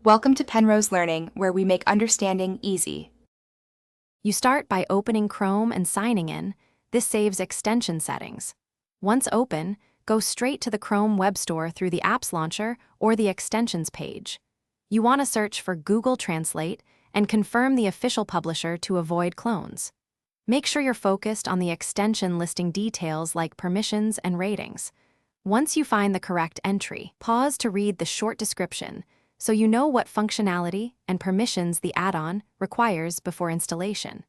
Welcome to Penrose Learning, where we make understanding easy. You start by opening Chrome and signing in. This saves extension settings. Once open, go straight to the Chrome Web Store through the Apps Launcher or the Extensions page. You want to search for Google Translate and confirm the official publisher to avoid clones. Make sure you're focused on the extension listing details like permissions and ratings. Once you find the correct entry, pause to read the short description so you know what functionality and permissions the add-on requires before installation.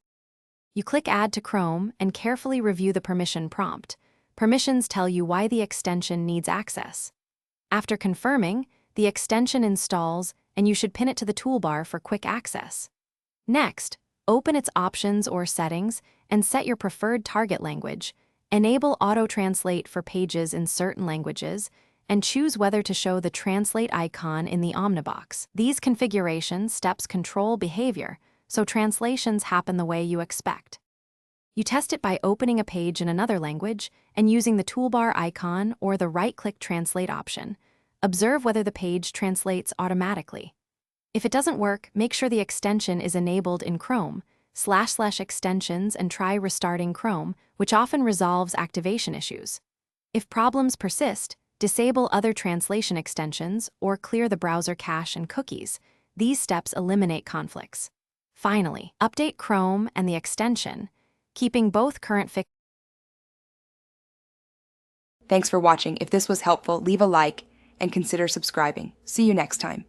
You click Add to Chrome and carefully review the permission prompt. Permissions tell you why the extension needs access. After confirming, the extension installs and you should pin it to the toolbar for quick access. Next, open its options or settings and set your preferred target language. Enable auto-translate for pages in certain languages, and choose whether to show the translate icon in the Omnibox. These configuration steps control behavior, so translations happen the way you expect. You test it by opening a page in another language and using the toolbar icon or the right-click translate option. Observe whether the page translates automatically. If it doesn't work, make sure the extension is enabled in Chrome, //extensions and try restarting Chrome, which often resolves activation issues. If problems persist, disable other translation extensions or clear the browser cache and cookies. These steps eliminate conflicts. Finally, update Chrome and the extension, keeping both current fixes. Thanks for watching. If this was helpful, leave a like and consider subscribing. See you next time.